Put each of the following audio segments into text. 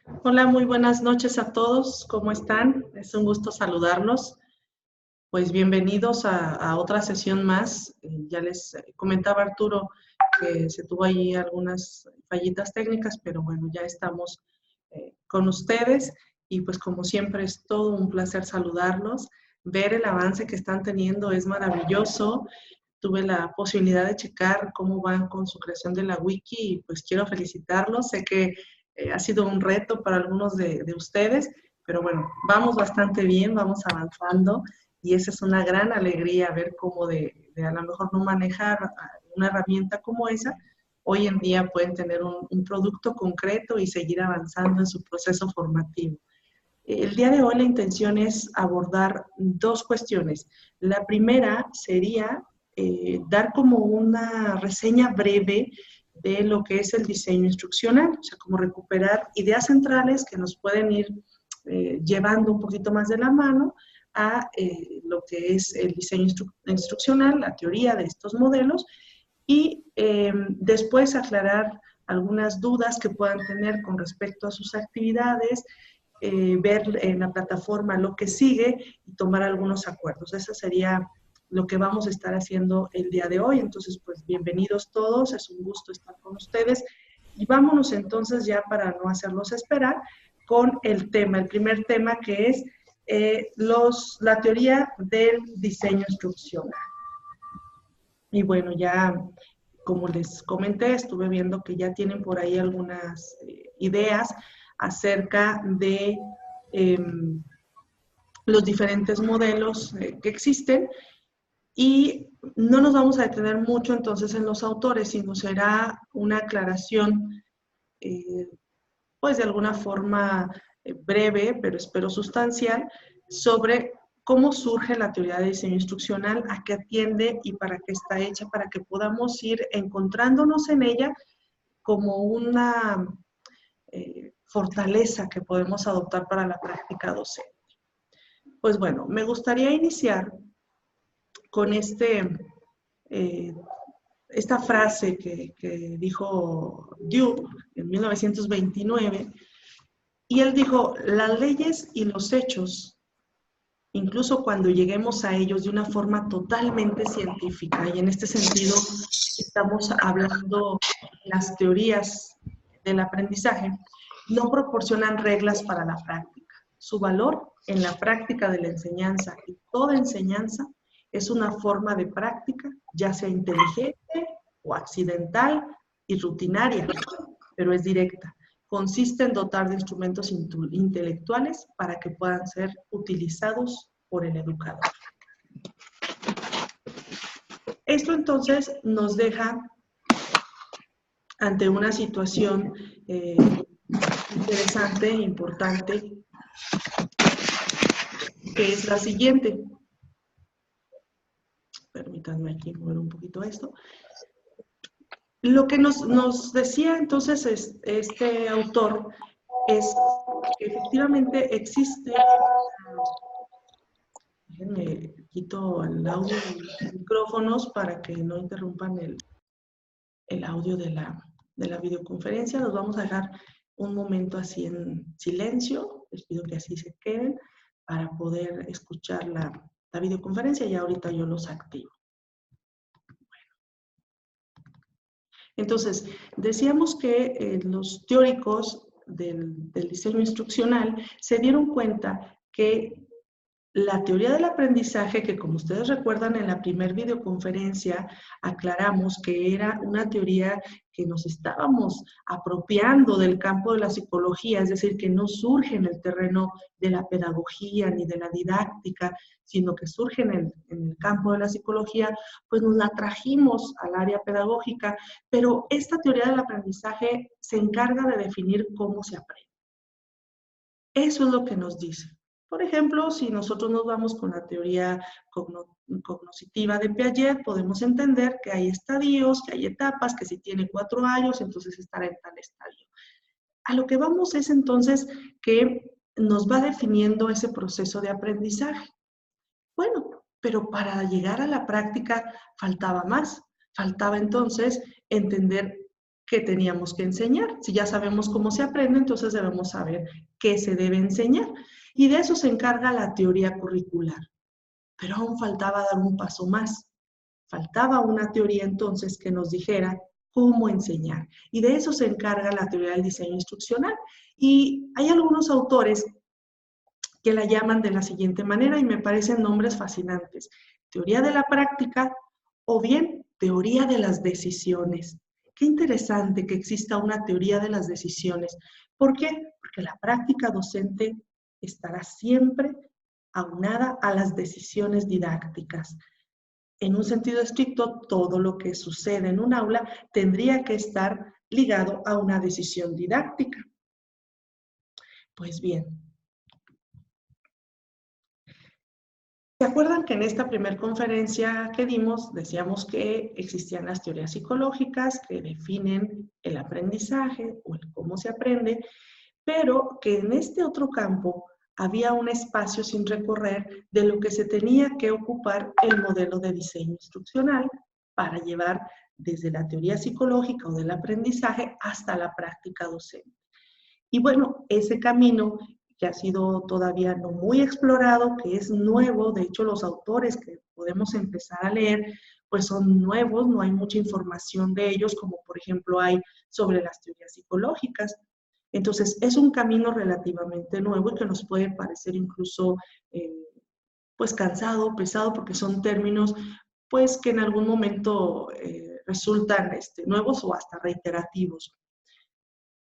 Hola, muy buenas noches a todos. ¿Cómo están? Es un gusto saludarlos. Pues bienvenidos a otra sesión más. Ya les comentaba Arturo que se tuvo ahí algunas fallitas técnicas, pero bueno, ya estamos con ustedes y pues como siempre es todo un placer saludarlos. Ver el avance que están teniendo es maravilloso. Tuve la posibilidad de checar cómo van con su creación de la wiki y pues quiero felicitarlos. Sé que ha sido un reto para algunos de ustedes, pero bueno, vamos bastante bien, vamos avanzando y esa es una gran alegría ver cómo de a lo mejor no manejar una herramienta como esa, hoy en día pueden tener un producto concreto y seguir avanzando en su proceso formativo. El día de hoy la intención es abordar dos cuestiones. La primera sería dar como una reseña breve de lo que es el diseño instruccional, o sea, como recuperar ideas centrales que nos pueden ir llevando un poquito más de la mano a lo que es el diseño instruccional, la teoría de estos modelos, y después aclarar algunas dudas que puedan tener con respecto a sus actividades, ver en la plataforma lo que sigue y tomar algunos acuerdos. Eso sería lo que vamos a estar haciendo el día de hoy. Entonces, pues bienvenidos todos, es un gusto estar con ustedes. Y vámonos entonces ya para no hacerlos esperar con el tema, el primer tema que es la teoría del diseño instruccional. Y bueno, ya como les comenté, estuve viendo que ya tienen por ahí algunas ideas acerca de eh, los diferentes modelos que existen y no nos vamos a detener mucho entonces en los autores, sino será una aclaración, eh, pues de alguna forma breve, pero espero sustancial, sobre cómo surge la teoría de diseño instruccional, a qué atiende y para qué está hecha, para que podamos ir encontrándonos en ella como una fortaleza que podemos adoptar para la práctica docente. Pues bueno, me gustaría iniciar con eh, esta frase que dijo Duke en 1929, y él dijo, las leyes y los hechos, incluso cuando lleguemos a ellos de una forma totalmente científica, y en este sentido estamos hablando de las teorías del aprendizaje, no proporcionan reglas para la práctica. Su valor en la práctica de la enseñanza y toda enseñanza es una forma de práctica, ya sea inteligente o accidental y rutinaria, pero es directa. Consiste en dotar de instrumentos intelectuales para que puedan ser utilizados por el educador. Esto entonces nos deja ante una situación interesante, importante, que es la siguiente. Permítanme aquí mover un poquito esto. Lo que nos decía entonces este autor es que efectivamente existe, déjenme quito el audio de los micrófonos para que no interrumpan el audio de la videoconferencia. Los vamos a dejar un momento así en silencio. Les pido que así se queden para poder escuchar la videoconferencia y ahorita yo los activo. Entonces, decíamos que los teóricos del diseño instruccional se dieron cuenta que la teoría del aprendizaje, que como ustedes recuerdan en la primer videoconferencia aclaramos que era una teoría que nos estábamos apropiando del campo de la psicología, es decir, que no surge en el terreno de la pedagogía ni de la didáctica, sino que surge en el campo de la psicología, pues nos la trajimos al área pedagógica, pero esta teoría del aprendizaje se encarga de definir cómo se aprende. Eso es lo que nos dice. Por ejemplo, si nosotros nos vamos con la teoría cognitiva de Piaget, podemos entender que hay estadios, que hay etapas, que si tiene 4 años, entonces estará en tal estadio. A lo que vamos es entonces que nos va definiendo ese proceso de aprendizaje. Bueno, pero para llegar a la práctica faltaba más. Faltaba entonces entender qué teníamos que enseñar. Si ya sabemos cómo se aprende, entonces debemos saber qué se debe enseñar. Y de eso se encarga la teoría curricular. Pero aún faltaba dar un paso más. Faltaba una teoría entonces que nos dijera cómo enseñar. Y de eso se encarga la teoría del diseño instruccional. Y hay algunos autores que la llaman de la siguiente manera y me parecen nombres fascinantes. Teoría de la práctica o bien teoría de las decisiones. Qué interesante que exista una teoría de las decisiones. ¿Por qué? Porque la práctica docente estará siempre aunada a las decisiones didácticas. En un sentido estricto, todo lo que sucede en un aula tendría que estar ligado a una decisión didáctica. Pues bien, ¿se acuerdan que en esta primera conferencia que dimos decíamos que existían las teorías psicológicas que definen el aprendizaje o el cómo se aprende, pero que en este otro campo había un espacio sin recorrer de lo que se tenía que ocupar el modelo de diseño instruccional para llevar desde la teoría psicológica o del aprendizaje hasta la práctica docente? Y bueno, ese camino que ha sido todavía no muy explorado, que es nuevo, de hecho los autores que podemos empezar a leer, pues son nuevos, no hay mucha información de ellos, como por ejemplo hay sobre las teorías psicológicas. Entonces, es un camino relativamente nuevo y que nos puede parecer incluso, pues cansado, pesado, porque son términos, pues que en algún momento resultan nuevos o hasta reiterativos.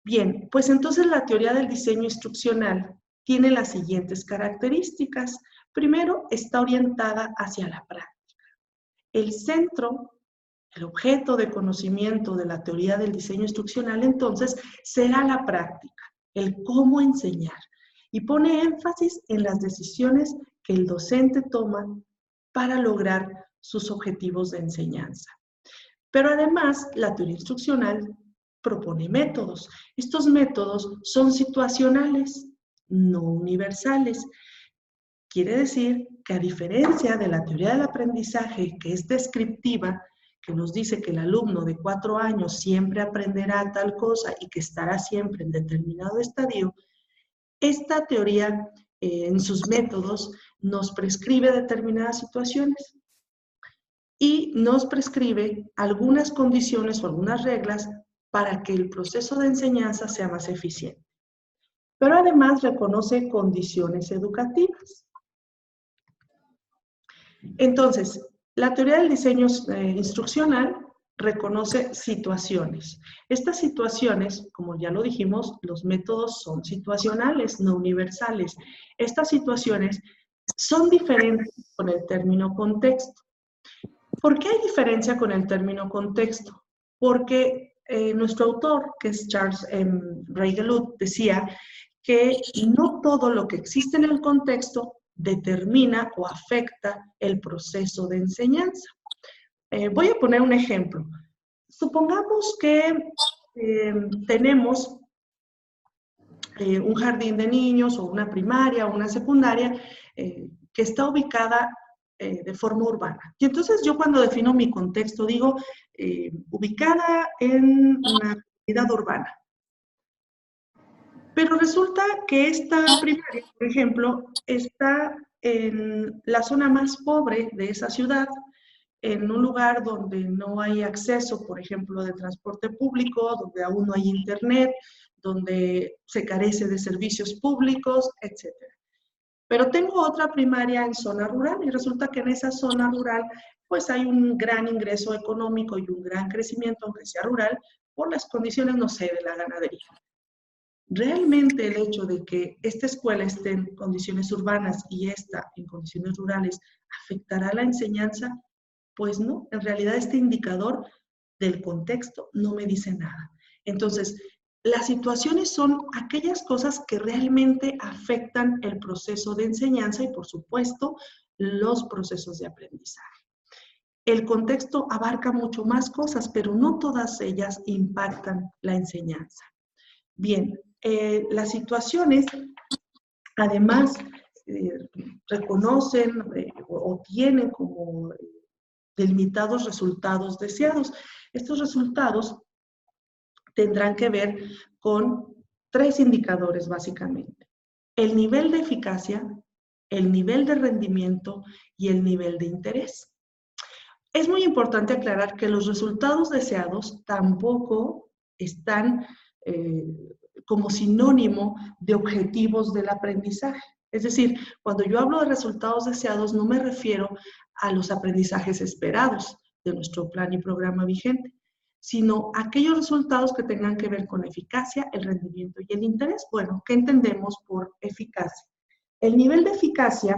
Bien, pues entonces la teoría del diseño instruccional tiene las siguientes características. Primero, está orientada hacia la práctica. El centro, el objeto de conocimiento de la teoría del diseño instruccional, entonces, será la práctica, el cómo enseñar. Y pone énfasis en las decisiones que el docente toma para lograr sus objetivos de enseñanza. Pero además, la teoría instruccional propone métodos. Estos métodos son situacionales, no universales. Quiere decir que a diferencia de la teoría del aprendizaje, que es descriptiva, que nos dice que el alumno de 4 años siempre aprenderá tal cosa y que estará siempre en determinado estadio, esta teoría en sus métodos nos prescribe determinadas situaciones y nos prescribe algunas condiciones o algunas reglas para que el proceso de enseñanza sea más eficiente. Pero además reconoce condiciones educativas. Entonces, la teoría del diseño instruccional reconoce situaciones. Estas situaciones, como ya lo dijimos, los métodos son situacionales, no universales. Estas situaciones son diferentes con el término contexto. ¿Por qué hay diferencia con el término contexto? Porque nuestro autor, que es Charles Reigelut, decía que no todo lo que existe en el contexto determina o afecta el proceso de enseñanza. Voy a poner un ejemplo. Supongamos que tenemos un jardín de niños o una primaria o una secundaria que está ubicada de forma urbana. Y entonces yo cuando defino mi contexto digo ubicada en una comunidad urbana. Pero resulta que esta primaria, por ejemplo, está en la zona más pobre de esa ciudad, en un lugar donde no hay acceso, por ejemplo, de transporte público, donde aún no hay internet, donde se carece de servicios públicos, etc. Pero tengo otra primaria en zona rural y resulta que en esa zona rural pues hay un gran ingreso económico y un gran crecimiento, aunque sea rural, por las condiciones, no sé, de la ganadería. Realmente el hecho de que esta escuela esté en condiciones urbanas y esta en condiciones rurales afectará la enseñanza, pues no, en realidad este indicador del contexto no me dice nada. Entonces, las situaciones son aquellas cosas que realmente afectan el proceso de enseñanza y, por supuesto, los procesos de aprendizaje. El contexto abarca mucho más cosas, pero no todas ellas impactan la enseñanza. Bien, las situaciones, además, reconocen o tienen como delimitados resultados deseados. Estos resultados tendrán que ver con 3 indicadores básicamente: el nivel de eficacia, el nivel de rendimiento y el nivel de interés. Es muy importante aclarar que los resultados deseados tampoco están como sinónimo de objetivos del aprendizaje. Es decir, cuando yo hablo de resultados deseados, no me refiero a los aprendizajes esperados de nuestro plan y programa vigente, sino a aquellos resultados que tengan que ver con eficacia, el rendimiento y el interés. Bueno, ¿qué entendemos por eficacia? El nivel de eficacia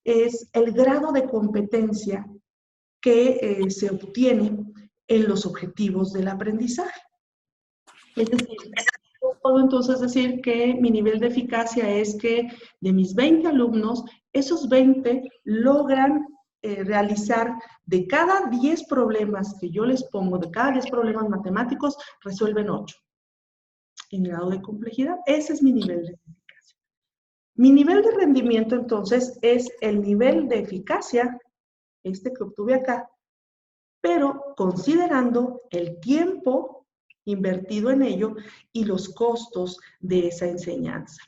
es el grado de competencia que se obtiene en los objetivos del aprendizaje. Es decir, puedo entonces decir que mi nivel de eficacia es que de mis 20 alumnos, esos 20 logran realizar de cada 10 problemas que yo les pongo, de cada 10 problemas matemáticos, resuelven 8 en grado de complejidad. Ese es mi nivel de eficacia. Mi nivel de rendimiento, entonces, es el nivel de eficacia, este que obtuve acá, pero considerando el tiempo invertido en ello y los costos de esa enseñanza.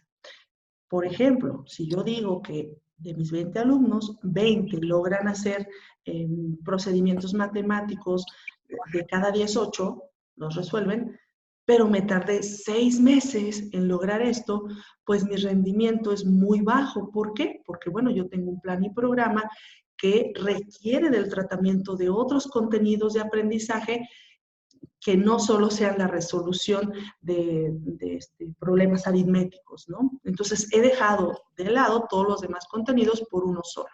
Por ejemplo, si yo digo que de mis 20 alumnos, 20 logran hacer procedimientos matemáticos, de cada 10, 8 los resuelven, pero me tardé 6 meses en lograr esto, pues mi rendimiento es muy bajo. ¿Por qué? Porque, bueno, yo tengo un plan y programa que requiere del tratamiento de otros contenidos de aprendizaje que no solo sean la resolución de problemas aritméticos, ¿no? Entonces, he dejado de lado todos los demás contenidos por uno solo.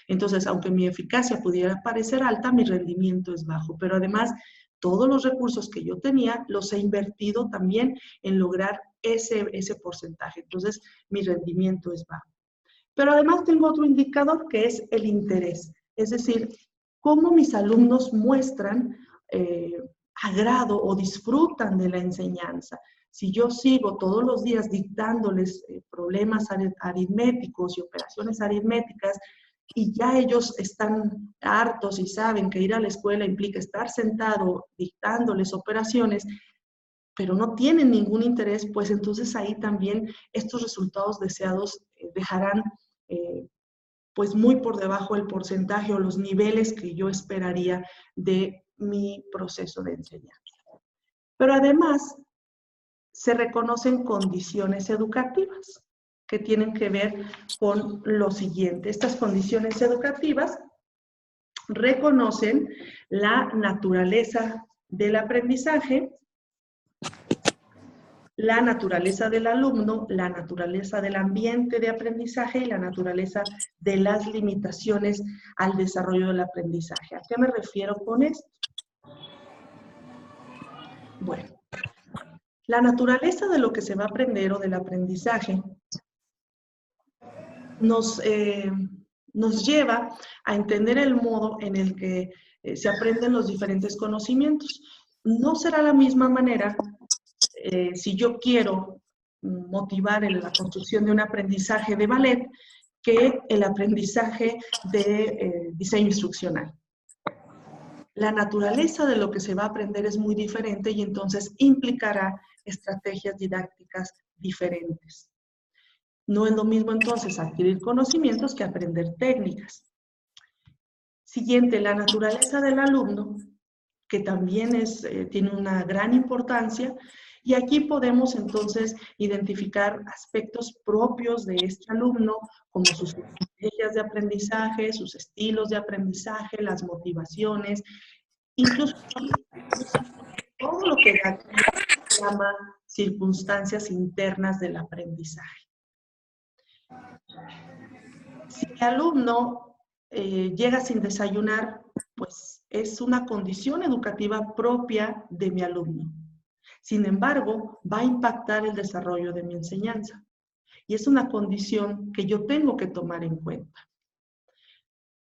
Entonces, aunque mi eficacia pudiera parecer alta, mi rendimiento es bajo, pero además, todos los recursos que yo tenía los he invertido también en lograr ese porcentaje. Entonces, mi rendimiento es bajo. Pero además tengo otro indicador que es el interés, es decir, cómo mis alumnos muestran agrado o disfrutan de la enseñanza. Si yo sigo todos los días dictándoles problemas aritméticos y operaciones aritméticas, y ya ellos están hartos y saben que ir a la escuela implica estar sentado dictándoles operaciones, pero no tienen ningún interés, pues entonces ahí también estos resultados deseados dejarán pues muy por debajo del porcentaje o los niveles que yo esperaría de mi proceso de enseñanza. Pero además se reconocen condiciones educativas que tienen que ver con lo siguiente. Estas condiciones educativas reconocen la naturaleza del aprendizaje, la naturaleza del alumno, la naturaleza del ambiente de aprendizaje y la naturaleza de las limitaciones al desarrollo del aprendizaje. ¿A qué me refiero con esto? Bueno, la naturaleza de lo que se va a aprender o del aprendizaje nos lleva a entender el modo en el que se aprenden los diferentes conocimientos. No será la misma manera si yo quiero motivar en la construcción de un aprendizaje de ballet que el aprendizaje de diseño instruccional. La naturaleza de lo que se va a aprender es muy diferente y entonces implicará estrategias didácticas diferentes. No es lo mismo entonces adquirir conocimientos que aprender técnicas. Siguiente, la naturaleza del alumno, que también tiene una gran importancia, y aquí podemos entonces identificar aspectos propios de este alumno, como sus estrategias de aprendizaje, sus estilos de aprendizaje, las motivaciones, incluso todo lo que se llama circunstancias internas del aprendizaje. Si mi alumno llega sin desayunar, pues es una condición educativa propia de mi alumno. Sin embargo, va a impactar el desarrollo de mi enseñanza. Y es una condición que yo tengo que tomar en cuenta.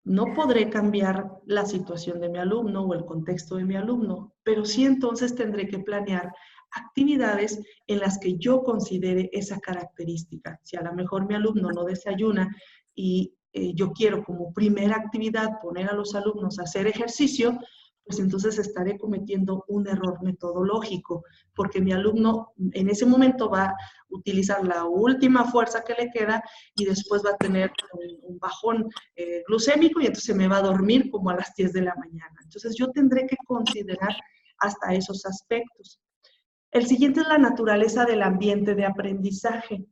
No podré cambiar la situación de mi alumno o el contexto de mi alumno, pero sí entonces tendré que planear actividades en las que yo considere esa característica. Si a lo mejor mi alumno no desayuna y yo quiero como primera actividad poner a los alumnos a hacer ejercicio, pues entonces estaré cometiendo un error metodológico, porque mi alumno en ese momento va a utilizar la última fuerza que le queda y después va a tener un bajón glucémico y entonces se me va a dormir como a las 10 de la mañana. Entonces yo tendré que considerar hasta esos aspectos. El siguiente es la naturaleza del ambiente de aprendizaje.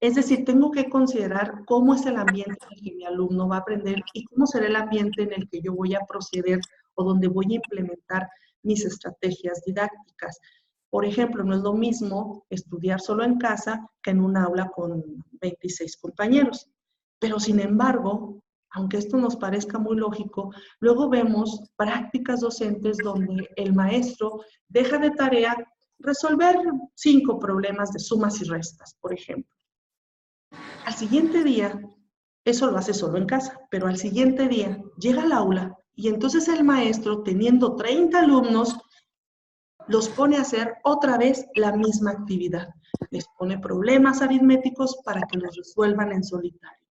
Es decir, tengo que considerar cómo es el ambiente en el que mi alumno va a aprender y cómo será el ambiente en el que yo voy a proceder o donde voy a implementar mis estrategias didácticas. Por ejemplo, no es lo mismo estudiar solo en casa que en un aula con 26 compañeros. Pero sin embargo, aunque esto nos parezca muy lógico, luego vemos prácticas docentes donde el maestro deja de tarea resolver 5 problemas de sumas y restas, por ejemplo. Al siguiente día, eso lo hace solo en casa, pero al siguiente día llega al aula y entonces el maestro, teniendo 30 alumnos, los pone a hacer otra vez la misma actividad. Les pone problemas aritméticos para que los resuelvan en solitario.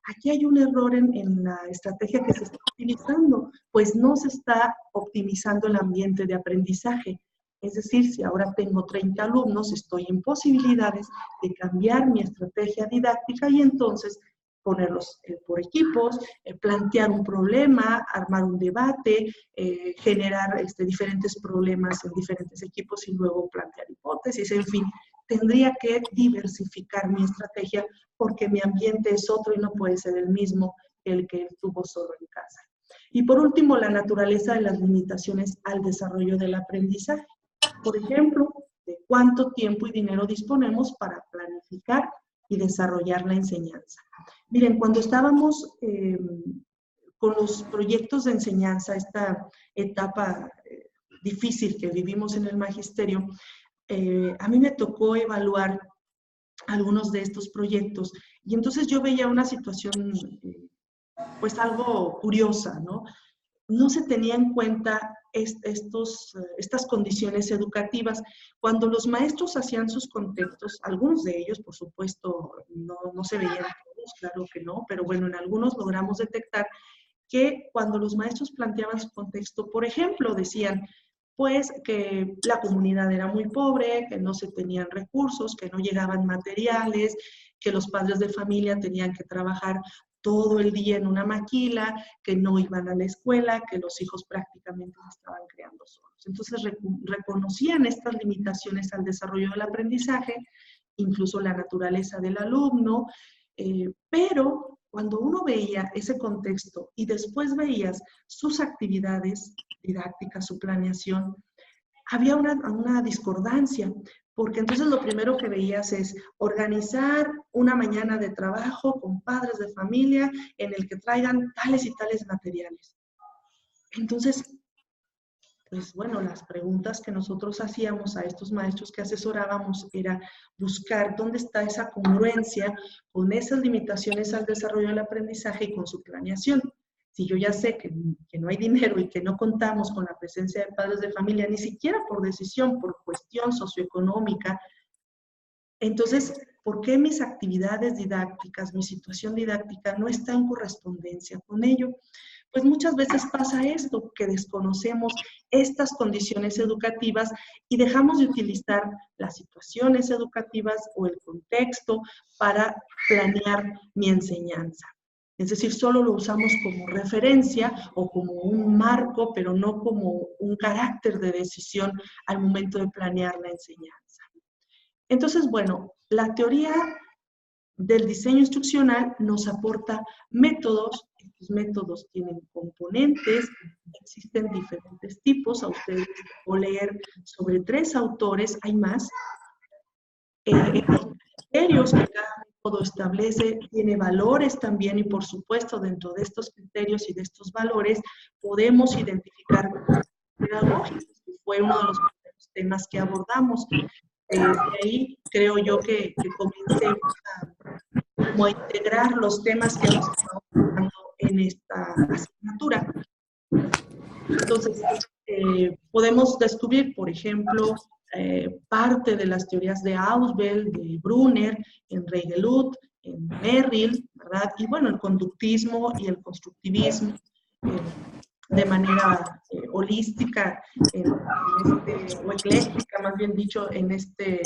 Aquí hay un error en la estrategia que se está utilizando, pues no se está optimizando el ambiente de aprendizaje. Es decir, si ahora tengo 30 alumnos, estoy en posibilidades de cambiar mi estrategia didáctica y entonces ponerlos por equipos, plantear un problema, armar un debate, generar diferentes problemas en diferentes equipos y luego plantear hipótesis, en fin. Tendría que diversificar mi estrategia porque mi ambiente es otro y no puede ser el mismo que el que tuvo solo en casa. Y por último, la naturaleza de las limitaciones al desarrollo del aprendizaje. Por ejemplo, de cuánto tiempo y dinero disponemos para planificar y desarrollar la enseñanza. Miren, cuando estábamos con los proyectos de enseñanza, esta etapa difícil que vivimos en el magisterio, a mí me tocó evaluar algunos de estos proyectos y entonces yo veía una situación pues algo curiosa, ¿no? No se tenía en cuenta estas condiciones educativas. Cuando los maestros hacían sus contextos, algunos de ellos, por supuesto, no se veían todos, claro que no, pero bueno, en algunos logramos detectar que cuando los maestros planteaban su contexto, por ejemplo, decían, pues que la comunidad era muy pobre, que no se tenían recursos, que no llegaban materiales, que los padres de familia tenían que trabajar todo el día en una maquila, que no iban a la escuela, que los hijos prácticamente se estaban creando solos. Entonces reconocían estas limitaciones al desarrollo del aprendizaje, incluso la naturaleza del alumno, pero cuando uno veía ese contexto y después veías sus actividades didácticas, su planeación, había una discordancia, porque entonces lo primero que veías es organizar una mañana de trabajo con padres de familia en el que traigan tales y tales materiales. Entonces, pues bueno, las preguntas que nosotros hacíamos a estos maestros que asesorábamos era buscar dónde está esa congruencia con esas limitaciones al desarrollo del aprendizaje y con su planeación. Si yo ya sé que no hay dinero y que no contamos con la presencia de padres de familia, ni siquiera por decisión, por cuestión socioeconómica, entonces, ¿por qué mis actividades didácticas, mi situación didáctica no está en correspondencia con ello? Pues muchas veces pasa esto, que desconocemos estas condiciones educativas y dejamos de utilizar las situaciones educativas o el contexto para planear mi enseñanza. Es decir, solo lo usamos como referencia o como un marco, pero no como un carácter de decisión al momento de planear la enseñanza. Entonces, bueno, la teoría del diseño instruccional nos aporta métodos. Estos métodos tienen componentes, existen diferentes tipos. A ustedes o leer sobre 3 autores, hay más. Los criterios que cada método establece, tiene valores también y por supuesto dentro de estos criterios y de estos valores podemos identificar pedagógicos, que fue uno de los primeros temas que abordamos. De ahí creo yo que comencé a integrar los temas que hemos estado tratando en esta asignatura. Entonces, podemos descubrir, por ejemplo, parte de las teorías de Ausubel, de Brunner, en Reigelut, en Merrill, ¿verdad? Y bueno, el conductismo y el constructivismo, de manera holística o ecléctica, más bien dicho, en este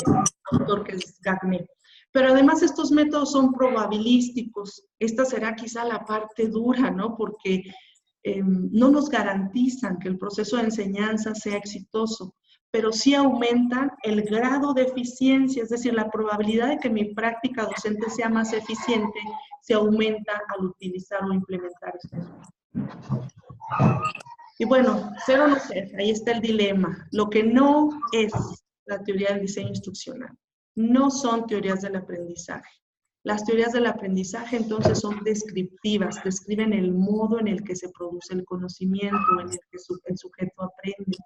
autor que es Gagné. Pero además estos métodos son probabilísticos. Esta será quizá la parte dura, ¿no? Porque no nos garantizan que el proceso de enseñanza sea exitoso, pero sí aumentan el grado de eficiencia, es decir, la probabilidad de que mi práctica docente sea más eficiente se aumenta al utilizar o implementar estos. Y bueno, ser o no ser, ahí está el dilema. Lo que no es la teoría del diseño instruccional, no son teorías del aprendizaje. Las teorías del aprendizaje entonces son descriptivas, describen el modo en el que se produce el conocimiento, en el que el sujeto aprende.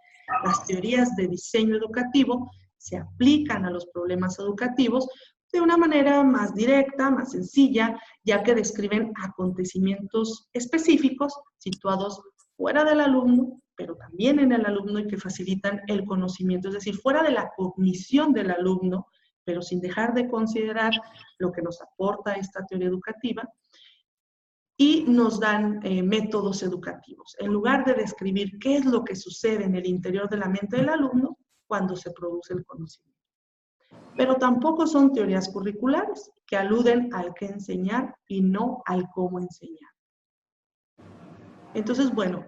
Las teorías de diseño educativo se aplican a los problemas educativos de una manera más directa, más sencilla, ya que describen acontecimientos específicos situados fuera del alumno, pero también en el alumno y que facilitan el conocimiento, es decir, fuera de la cognición del alumno, pero sin dejar de considerar lo que nos aporta esta teoría educativa, y nos dan métodos educativos. En lugar de describir qué es lo que sucede en el interior de la mente del alumno cuando se produce el conocimiento. Pero tampoco son teorías curriculares que aluden al qué enseñar y no al cómo enseñar. Entonces, bueno,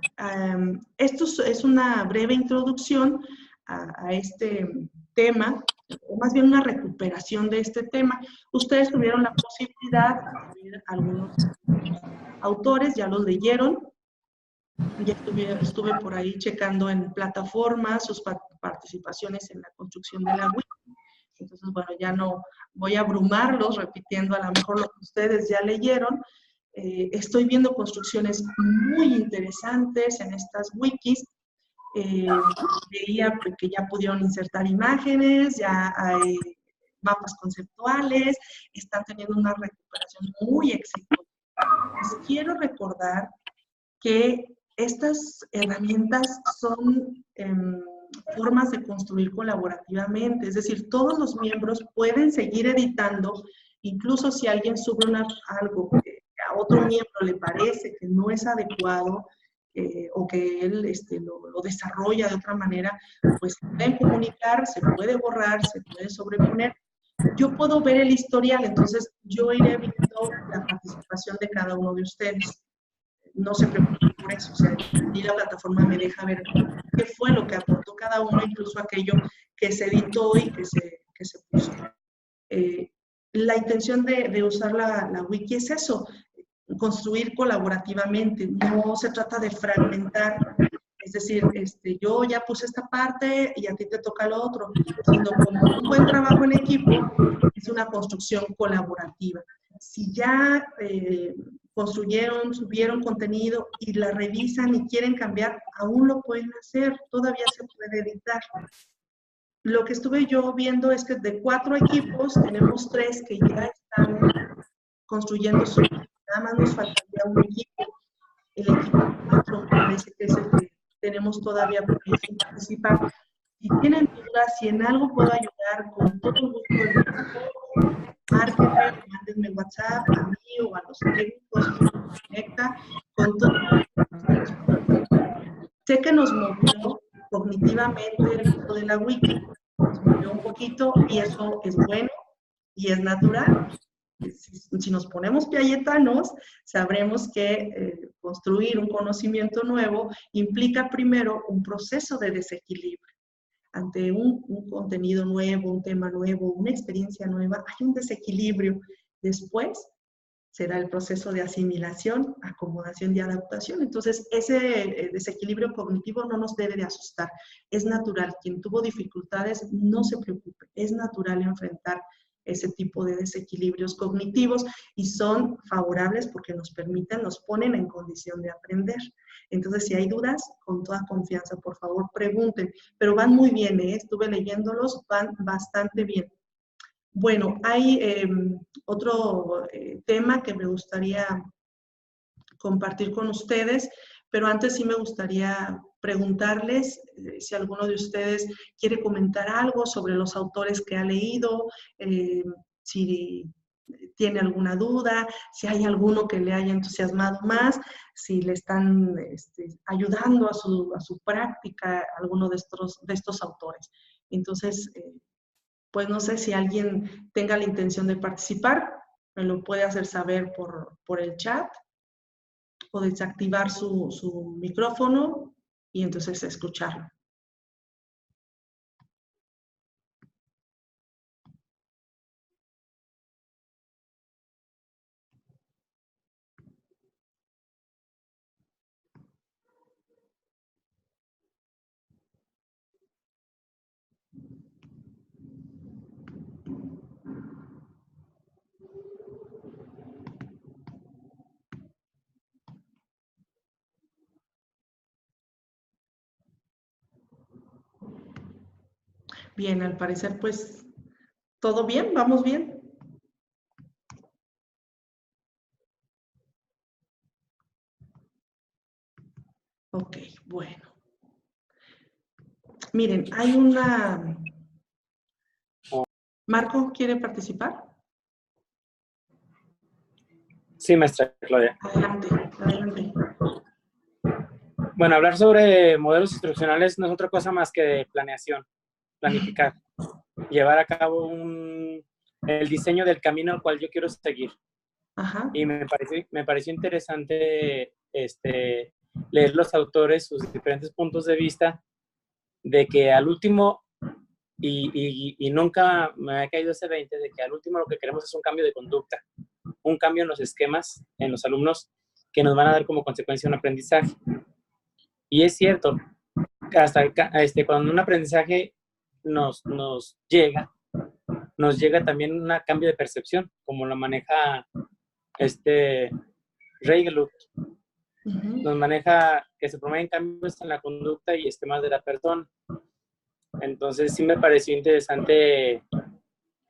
esto es una breve introducción a este tema, o más bien una recuperación de este tema. Ustedes tuvieron la posibilidad de leer algunos autores, ya los leyeron. Ya estuve por ahí checando en plataformas sus participaciones en la construcción de la wiki. Entonces, bueno, ya no voy a abrumarlos repitiendo a lo mejor lo que ustedes ya leyeron. Estoy viendo construcciones muy interesantes en estas wikis. Veía que ya pudieron insertar imágenes, ya hay mapas conceptuales, están teniendo una recuperación muy exitosa. Les quiero recordar que estas herramientas son formas de construir colaborativamente, es decir, todos los miembros pueden seguir editando, incluso si alguien sube algo que a otro miembro le parece que no es adecuado o que él lo desarrolla de otra manera, pues se pueden comunicar, se puede borrar, se puede sobreponer. Yo puedo ver el historial, entonces yo iré viendo la participación de cada uno de ustedes. No se preocupen por eso, o sea, y la plataforma me deja ver qué fue lo que aportó cada uno, incluso aquello que se editó y que se puso. La intención de usar la wiki es eso, construir colaborativamente, no se trata de fragmentar, es decir, yo ya puse esta parte y a ti te toca lo otro, sino como un buen trabajo en equipo, es una construcción colaborativa. Si ya construyeron, subieron contenido y la revisan y quieren cambiar, aún lo pueden hacer, todavía se puede editar. Lo que estuve yo viendo es que de 4 equipos tenemos 3 que ya están construyendo su equipo. Nada más nos faltaría un equipo. El equipo 4 parece que es el que tenemos todavía por ahí sin participar. Si tienen dudas, si en algo puedo ayudar, con todo gusto, márquenme, mándenme WhatsApp a mí o a los técnicos, conecta con todo. Sé que nos movió cognitivamente el uso de la wiki, nos movió un poquito y eso es bueno y es natural. Si nos ponemos piagetanos, sabremos que construir un conocimiento nuevo implica primero un proceso de desequilibrio. Ante un contenido nuevo, un tema nuevo, una experiencia nueva, hay un desequilibrio. Después será el proceso de asimilación, acomodación y adaptación. Entonces, ese desequilibrio cognitivo no nos debe de asustar. Es natural. Quien tuvo dificultades, no se preocupe. Es natural enfrentar ese tipo de desequilibrios cognitivos y son favorables porque nos permiten, nos ponen en condición de aprender. Entonces, si hay dudas, con toda confianza, por favor, pregunten. Pero van muy bien, estuve leyéndolos, van bastante bien. Bueno, hay otro tema que me gustaría compartir con ustedes, pero antes sí me gustaría preguntarles si alguno de ustedes quiere comentar algo sobre los autores que ha leído, si tiene alguna duda, si hay alguno que le haya entusiasmado más, si le están ayudando a su práctica alguno de estos autores. Entonces, pues no sé si alguien tenga la intención de participar, me lo puede hacer saber por el chat o desactivar su micrófono y entonces escucharlo. Bien, al parecer pues todo bien, vamos bien. Ok, bueno. Miren, hay una... ¿Marco quiere participar? Sí, maestra Claudia. Adelante, adelante. Bueno, hablar sobre modelos instruccionales no es otra cosa más que de planeación, planificar, llevar a cabo el diseño del camino al cual yo quiero seguir. Ajá. Y me pareció interesante leer los autores, sus diferentes puntos de vista, de que al último, y nunca me había caído ese 20, de que al último lo que queremos es un cambio de conducta, un cambio en los esquemas, en los alumnos, que nos van a dar como consecuencia un aprendizaje. Y es cierto, hasta cuando un aprendizaje nos llega también un cambio de percepción, como lo maneja Reigeluth. Nos maneja que se promueven cambios en la conducta y esquemas de la persona. Entonces sí me pareció interesante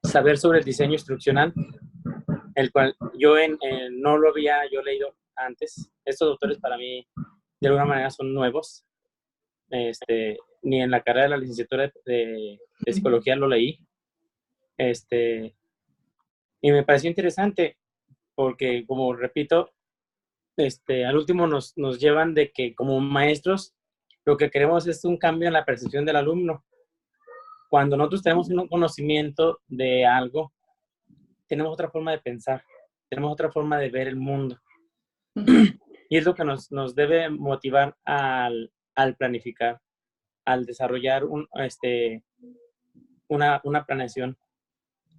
saber sobre el diseño instruccional, el cual yo no lo había yo leído antes. Estos autores para mí de alguna manera son nuevos. Ni en la carrera de la licenciatura de psicología lo leí. Y me pareció interesante porque, como repito, al último nos llevan de que como maestros lo que queremos es un cambio en la percepción del alumno. Cuando nosotros tenemos un conocimiento de algo, tenemos otra forma de pensar, tenemos otra forma de ver el mundo. Y es lo que nos debe motivar al planificar, al desarrollar una planeación,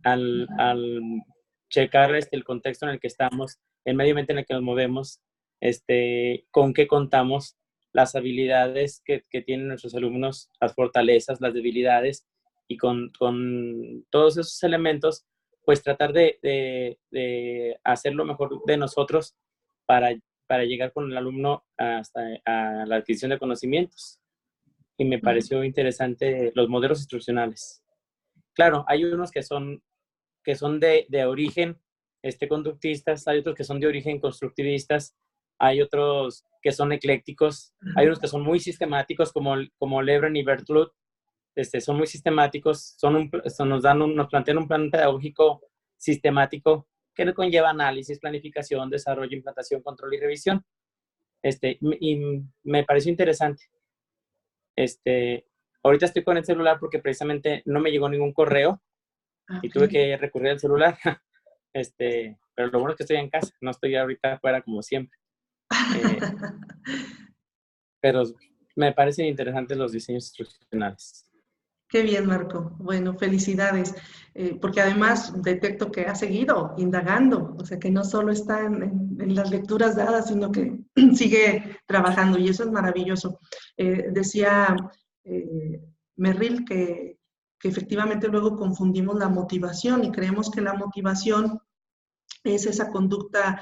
al checar el contexto en el que estamos, el medio ambiente en el que nos movemos, con qué contamos, las habilidades que tienen nuestros alumnos, las fortalezas, las debilidades, y con todos esos elementos, pues tratar de hacer lo mejor de nosotros para llegar con el alumno hasta a la adquisición de conocimientos. Y me pareció interesante los modelos instruccionales. Claro, hay unos que son de origen conductistas, hay otros que son de origen constructivistas, hay otros que son eclécticos, hay unos que son muy sistemáticos como Lebren y Berthelot, son muy sistemáticos, nos plantean un plan pedagógico sistemático que conlleva análisis, planificación, desarrollo, implantación, control y revisión. Y me pareció interesante. Ahorita estoy con el celular porque precisamente no me llegó ningún correo. Y tuve que recurrir al celular. Pero lo bueno es que estoy en casa, no estoy ahorita afuera como siempre. Pero me parecen interesantes los diseños instruccionales. Qué bien, Marco. Bueno, felicidades, porque además detecto que ha seguido indagando, o sea, que no solo está en las lecturas dadas, sino que sigue trabajando y eso es maravilloso. Decía Merrill que efectivamente luego confundimos la motivación y creemos que la motivación es esa conducta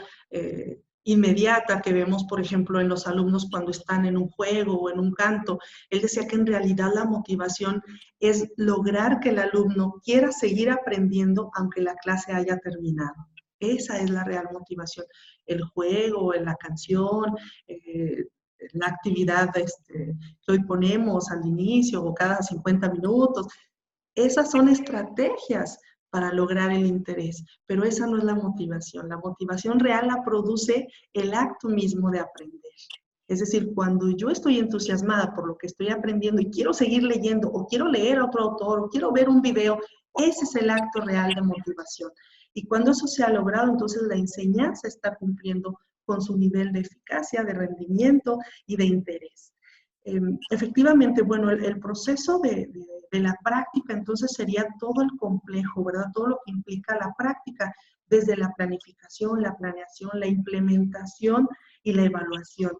inmediata que vemos, por ejemplo, en los alumnos cuando están en un juego o en un canto. Él decía que en realidad la motivación es lograr que el alumno quiera seguir aprendiendo aunque la clase haya terminado. Esa es la real motivación. El juego, la canción, la actividad que hoy ponemos al inicio o cada 50 minutos, esas son estrategias para lograr el interés, pero esa no es la motivación. La motivación real la produce el acto mismo de aprender. Es decir, cuando yo estoy entusiasmada por lo que estoy aprendiendo y quiero seguir leyendo, o quiero leer a otro autor, o quiero ver un video, ese es el acto real de motivación. Y cuando eso se ha logrado, entonces la enseñanza está cumpliendo con su nivel de eficacia, de rendimiento y de interés. Efectivamente, bueno, el proceso de la práctica entonces sería todo el complejo, ¿verdad? Todo lo que implica la práctica, desde la planificación, la planeación, la implementación y la evaluación.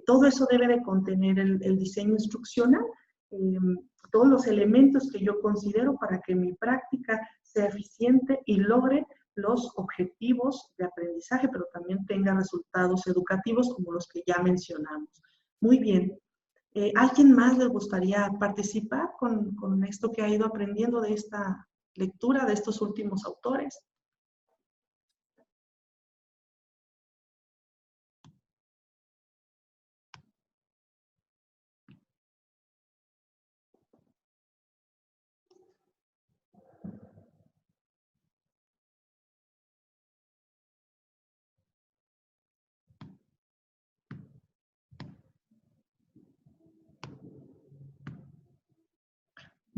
Todo eso debe de contener el diseño instruccional, todos los elementos que yo considero para que mi práctica sea eficiente y logre los objetivos de aprendizaje, pero también tenga resultados educativos como los que ya mencionamos. Muy bien. ¿Alguien más le gustaría participar con esto que ha ido aprendiendo de esta lectura de estos últimos autores?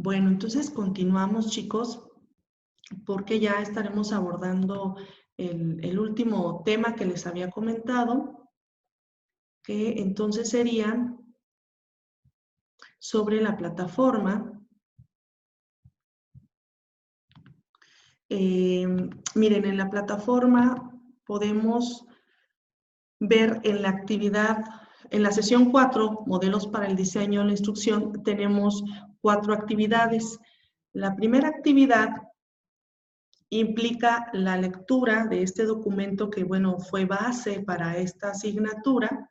Bueno, entonces continuamos, chicos, porque ya estaremos abordando el último tema que les había comentado, que entonces sería sobre la plataforma. Miren, en la plataforma podemos ver en la actividad, en la sesión 4, modelos para el diseño de la instrucción, tenemos 4 actividades. La primera actividad implica la lectura de este documento que, bueno, fue base para esta asignatura,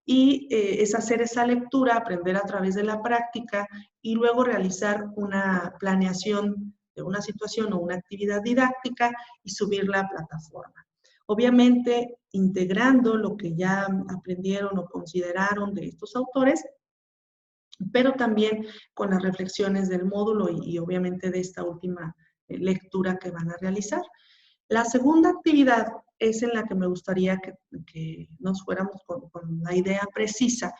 y es hacer esa lectura, aprender a través de la práctica y luego realizar una planeación de una situación o una actividad didáctica y subirla a plataforma. Obviamente, integrando lo que ya aprendieron o consideraron de estos autores, pero también con las reflexiones del módulo y obviamente de esta última lectura que van a realizar. La segunda actividad es en la que me gustaría que nos fuéramos con la idea precisa,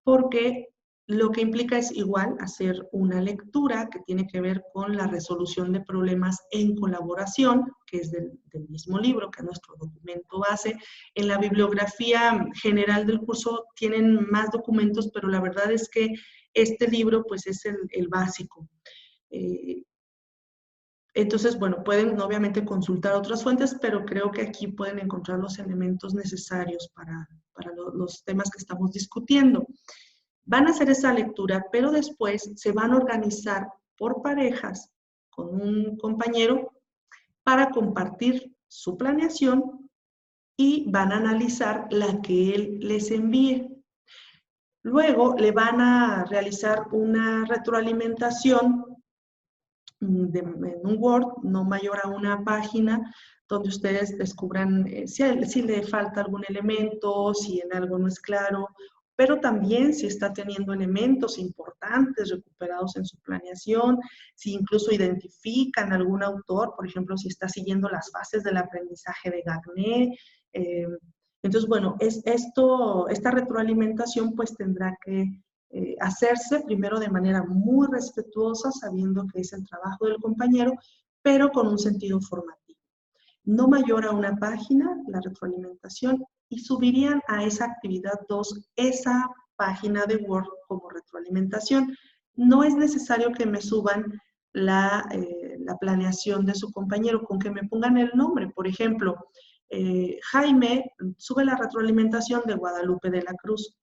porque lo que implica es igual hacer una lectura que tiene que ver con la resolución de problemas en colaboración, que es del mismo libro, que es nuestro documento base. En la bibliografía general del curso tienen más documentos, pero la verdad es que este libro pues es el básico. Entonces, bueno, pueden obviamente consultar otras fuentes, pero creo que aquí pueden encontrar los elementos necesarios para los temas que estamos discutiendo. Van a hacer esa lectura, pero después se van a organizar por parejas con un compañero para compartir su planeación y van a analizar la que él les envíe. Luego le van a realizar una retroalimentación en un Word no mayor a una página, donde ustedes descubran si le falta algún elemento, si en algo no es claro, pero también si está teniendo elementos importantes recuperados en su planeación, si incluso identifican algún autor, por ejemplo, si está siguiendo las fases del aprendizaje de Gagné. Entonces, bueno, esta retroalimentación pues tendrá que hacerse primero de manera muy respetuosa, sabiendo que es el trabajo del compañero, pero con un sentido formativo. No mayor a una página, la retroalimentación, y subirían a esa actividad 2 esa página de Word como retroalimentación. No es necesario que me suban la planeación de su compañero, con que me pongan el nombre. Por ejemplo, Jaime sube la retroalimentación de Guadalupe de la Cruz.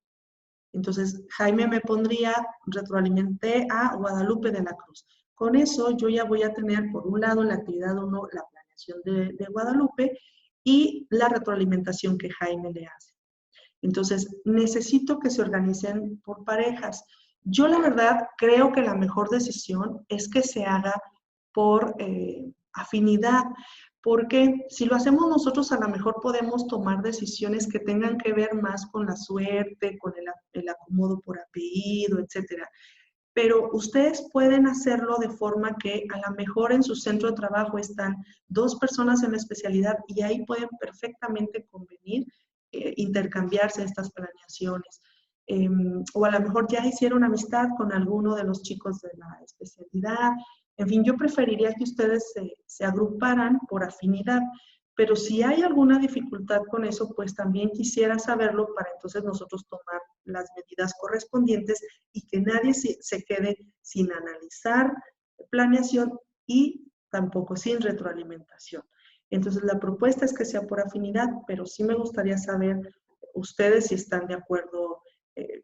Entonces, Jaime me pondría, retroalimenté a Guadalupe de la Cruz. Con eso yo ya voy a tener, por un lado, la actividad 1, la planeación de Guadalupe, y la retroalimentación que Jaime le hace. Entonces, necesito que se organicen por parejas. Yo, la verdad, creo que la mejor decisión es que se haga por afinidad, porque si lo hacemos nosotros, a lo mejor podemos tomar decisiones que tengan que ver más con la suerte, con el acomodo por apellido, etcétera. pero ustedes pueden hacerlo de forma que a lo mejor en su centro de trabajo están 2 personas en la especialidad y ahí pueden perfectamente convenir, intercambiarse estas planeaciones. O a lo mejor ya hicieron amistad con alguno de los chicos de la especialidad. En fin, yo preferiría que ustedes se agruparan por afinidad, pero si hay alguna dificultad con eso, pues también quisiera saberlo para entonces nosotros tomar las medidas correspondientes y que nadie se quede sin analizar planeación y tampoco sin retroalimentación. Entonces, la propuesta es que sea por afinidad, pero sí me gustaría saber ustedes si están de acuerdo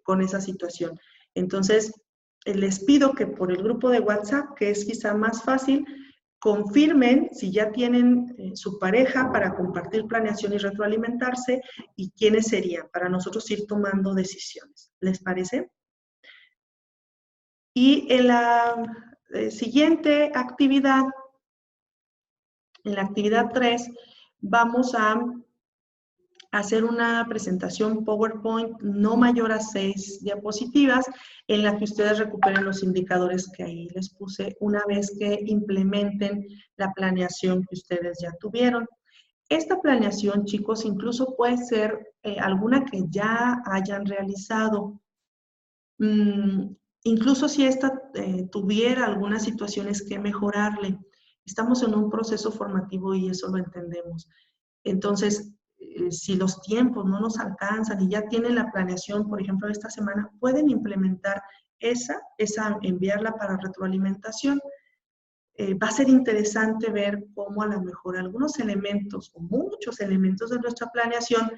con esa situación. Entonces, les pido que por el grupo de WhatsApp, que es quizá más fácil, confirmen si ya tienen su pareja para compartir planeación y retroalimentarse y quiénes serían para nosotros ir tomando decisiones. ¿Les parece? Y en la siguiente actividad, en la actividad 3, vamos a hacer una presentación PowerPoint no mayor a 6 diapositivas en la que ustedes recuperen los indicadores que ahí les puse una vez que implementen la planeación que ustedes ya tuvieron. Esta planeación, chicos, incluso puede ser alguna que ya hayan realizado. Incluso si esta tuviera algunas situaciones que mejorarle. Estamos en un proceso formativo y eso lo entendemos. Entonces, si los tiempos no nos alcanzan y ya tienen la planeación, por ejemplo, de esta semana, pueden implementar esa enviarla para retroalimentación. Va a ser interesante ver cómo a lo mejor algunos elementos o muchos elementos de nuestra planeación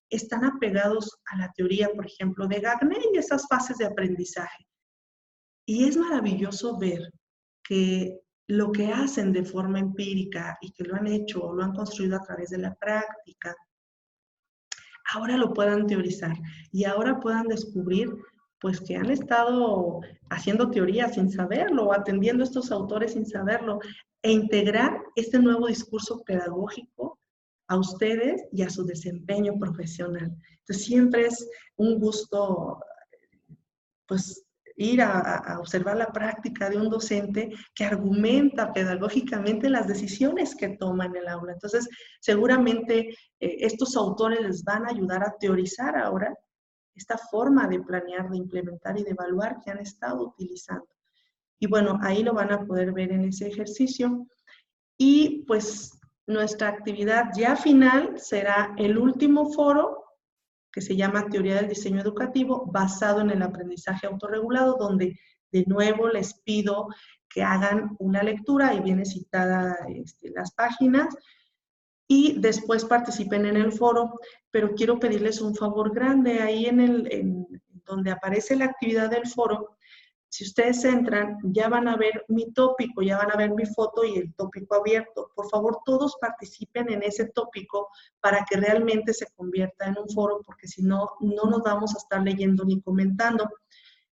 están apegados a la teoría, por ejemplo, de Gagné y esas fases de aprendizaje. Y es maravilloso ver que lo que hacen de forma empírica y que lo han hecho o lo han construido a través de la práctica, ahora lo puedan teorizar y ahora puedan descubrir pues que han estado haciendo teoría sin saberlo o atendiendo a estos autores sin saberlo e integrar este nuevo discurso pedagógico a ustedes y a su desempeño profesional. Entonces siempre es un gusto pues ir a observar la práctica de un docente que argumenta pedagógicamente las decisiones que toma en el aula. Entonces, seguramente estos autores les van a ayudar a teorizar ahora esta forma de planear, de implementar y de evaluar que han estado utilizando. Y bueno, ahí lo van a poder ver en ese ejercicio. Y pues nuestra actividad ya final será el último foro que se llama Teoría del Diseño Educativo, basado en el aprendizaje autorregulado, donde de nuevo les pido que hagan una lectura, y viene citada las páginas, y después participen en el foro, pero quiero pedirles un favor grande, ahí en donde aparece la actividad del foro, si ustedes entran, ya van a ver mi tópico, ya van a ver mi foto y el tópico abierto. Por favor, todos participen en ese tópico para que realmente se convierta en un foro, porque si no, no nos vamos a estar leyendo ni comentando.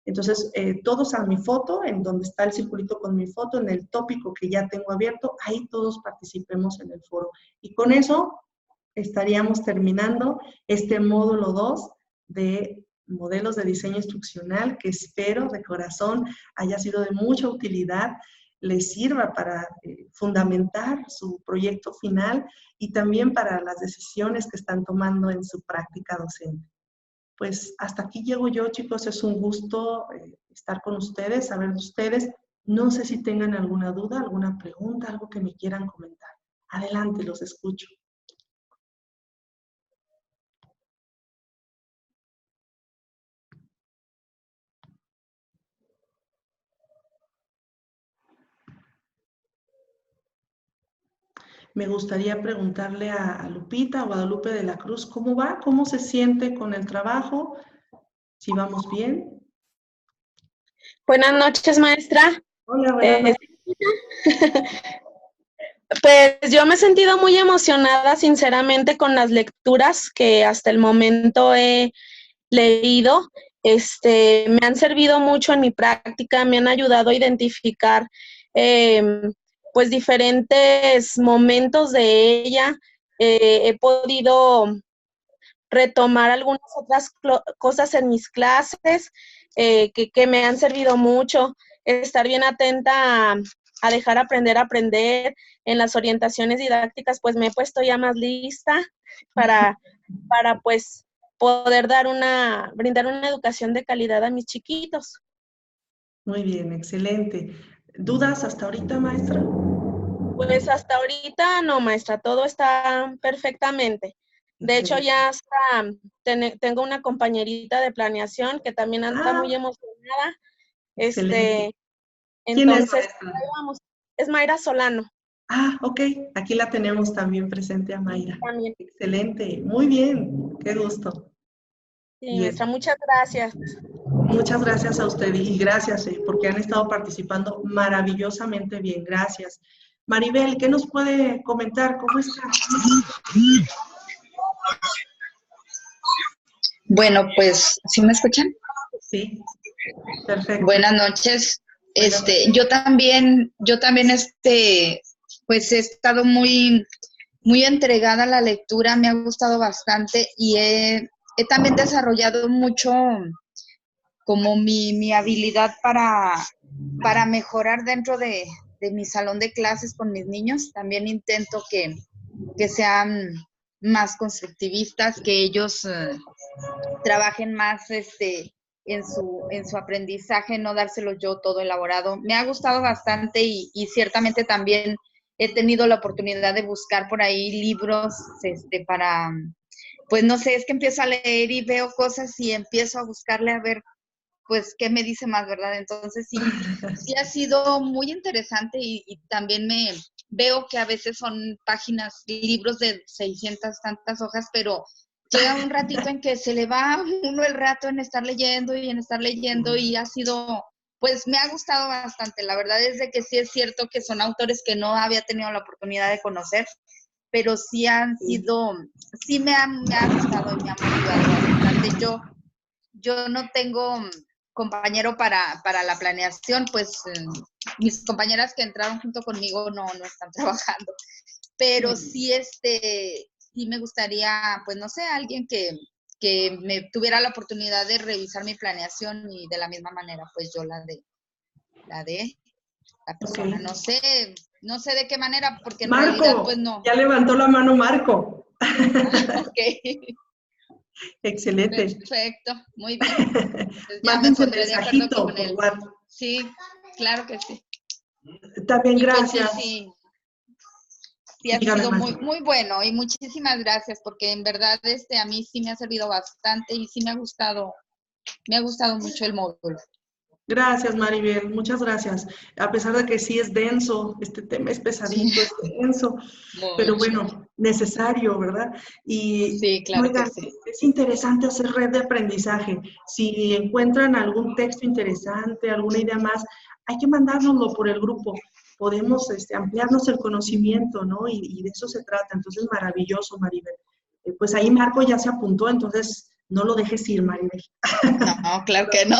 Entonces, todos a mi foto, en donde está el circulito con mi foto, en el tópico que ya tengo abierto, ahí todos participemos en el foro. Y con eso estaríamos terminando este módulo 2 de modelos de diseño instruccional, que espero de corazón haya sido de mucha utilidad, les sirva para fundamentar su proyecto final y también para las decisiones que están tomando en su práctica docente. Pues hasta aquí llego yo, chicos, es un gusto estar con ustedes, saber de ustedes. No sé si tengan alguna duda, alguna pregunta, algo que me quieran comentar. Adelante, los escucho. Me gustaría preguntarle a Lupita, a Guadalupe de la Cruz, ¿cómo va? ¿Cómo se siente con el trabajo? ¿Si vamos bien? Buenas noches, maestra. Hola, buenas noches. Pues yo me he sentido muy emocionada, sinceramente, con las lecturas que hasta el momento he leído. Me han servido mucho en mi práctica, me han ayudado a identificar pues diferentes momentos de ella. He podido retomar algunas otras cosas en mis clases. que me han servido mucho, estar bien atenta a dejar aprender. En las orientaciones didácticas, pues me he puesto ya más lista para pues poder brindar una educación de calidad a mis chiquitos. Muy bien, excelente. ¿Dudas hasta ahorita, maestra? Pues hasta ahorita no, maestra, todo está perfectamente. De hecho, ya hasta tengo una compañerita de planeación que también anda muy emocionada. Excelente. ¿Quién es, Entonces, maestra? ahí vamos. Es Mayra Solano. Ok. Aquí la tenemos también presente a Mayra. También. Excelente. Muy bien. Qué gusto. Sí, Bien. maestra, muchas gracias. Muchas gracias a usted y gracias porque han estado participando maravillosamente bien. Gracias. Maribel, ¿qué nos puede comentar? ¿Cómo está? Bueno, pues, ¿sí me escuchan? Sí, perfecto. Buenas noches. Yo también, pues he estado muy entregada a la lectura, me ha gustado bastante y he también desarrollado mucho como mi habilidad para mejorar dentro de mi salón de clases con mis niños. También intento que sean más constructivistas, que ellos trabajen más en su aprendizaje, no dárselo yo todo elaborado. Me ha gustado bastante y ciertamente también he tenido la oportunidad de buscar por ahí libros para, pues no sé, es que empiezo a leer y veo cosas y empiezo a buscarle a ver, pues, qué me dice más, ¿verdad? Entonces sí ha sido muy interesante y también me veo que a veces son páginas, libros de 600 tantas hojas, pero llega un ratito en que se le va uno el rato en estar leyendo y ha sido, pues me ha gustado bastante. La verdad es de que sí es cierto que son autores que no había tenido la oportunidad de conocer, pero sí han sido, sí me ha gustado y me ha motivado bastante. Yo no tengo compañero para la planeación, pues mis compañeras que entraron junto conmigo no están trabajando, pero sí sí me gustaría, pues no sé, alguien que me tuviera la oportunidad de revisar mi planeación y de la misma manera, pues yo la de la persona. Okay. No sé de qué manera, porque en Marco, realidad, pues no. ya levantó la mano Marco. Ok. Excelente. Perfecto, muy bien. Entonces ya me Mándense pondré de acuerdo mensajito con por él. WhatsApp. Sí, claro que sí. También Y pues gracias. sí ha Dígame, sido muy, maestra. muy bueno y muchísimas gracias porque en verdad a mí sí me ha servido bastante y sí me ha gustado mucho el módulo. Gracias, Maribel, muchas gracias. A pesar de que sí es denso, este tema es pesadito, es denso, pero bueno, necesario, ¿verdad? Y sí, claro oigan, que sí. es interesante hacer red de aprendizaje. Si encuentran algún texto interesante, alguna idea más, hay que mandárnoslo por el grupo. Podemos ampliarnos el conocimiento, ¿no? Y de eso se trata. Entonces, maravilloso, Maribel. Pues ahí Marco ya se apuntó, entonces no lo dejes ir, Maribel. No, claro que no.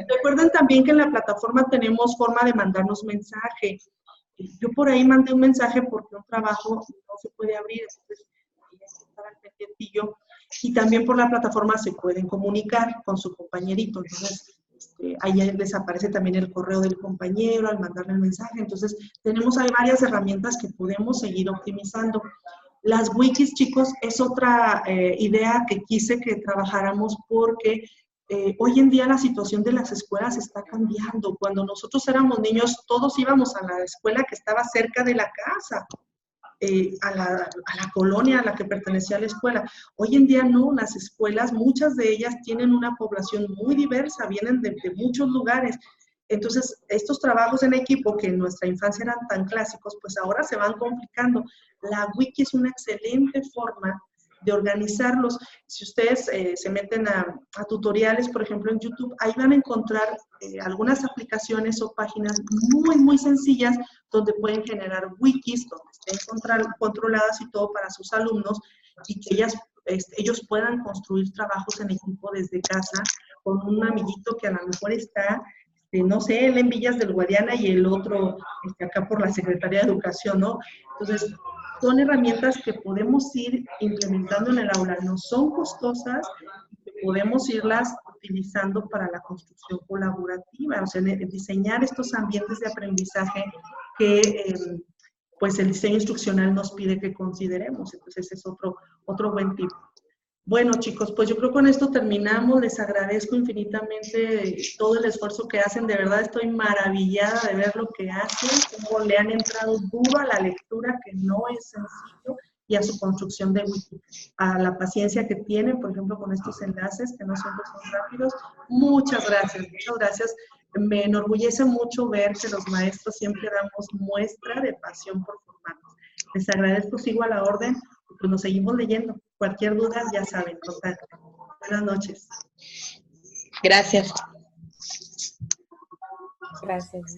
Recuerden también que en la plataforma tenemos forma de mandarnos mensaje. Yo por ahí mandé un mensaje porque un trabajo no se puede abrir, entonces tienes que estar al pendientillo. Y también por la plataforma se pueden comunicar con su compañerito. Entonces, ahí les aparece también el correo del compañero al mandarle el mensaje. Entonces, tenemos ahí varias herramientas que podemos seguir optimizando. Las wikis, chicos, es otra idea que quise que trabajáramos porque hoy en día la situación de las escuelas está cambiando. Cuando nosotros éramos niños, todos íbamos a la escuela que estaba cerca de la casa, a la colonia a la que pertenecía la escuela. Hoy en día no, las escuelas, muchas de ellas tienen una población muy diversa, vienen de muchos lugares. Entonces, estos trabajos en equipo que en nuestra infancia eran tan clásicos, pues ahora se van complicando. La wiki es una excelente forma de organizarlos. Si ustedes se meten a tutoriales, por ejemplo, en YouTube, ahí van a encontrar algunas aplicaciones o páginas muy, muy sencillas donde pueden generar wikis, donde estén controladas y todo para sus alumnos y que ellos puedan construir trabajos en equipo desde casa con un amiguito que a lo mejor está no sé, él en Villas del Guadiana y el otro acá por la Secretaría de Educación, ¿no? Entonces, son herramientas que podemos ir implementando en el aula, no son costosas, podemos irlas utilizando para la construcción colaborativa, o sea, en diseñar estos ambientes de aprendizaje que pues el diseño instruccional nos pide que consideremos. Entonces, ese es otro buen tip. Bueno, chicos, pues yo creo que con esto terminamos. Les agradezco infinitamente todo el esfuerzo que hacen. De verdad estoy maravillada de ver lo que hacen, cómo le han entrado duro a la lectura, que no es sencillo, y a su construcción de wiki, a la paciencia que tienen, por ejemplo, con estos enlaces, que no siempre son rápidos. Muchas gracias, muchas gracias. Me enorgullece mucho ver que los maestros siempre damos muestra de pasión por formarnos. Les agradezco, sigo a la orden, pues nos seguimos leyendo. Cualquier duda, ya saben, contacto. Buenas noches. Gracias. Gracias.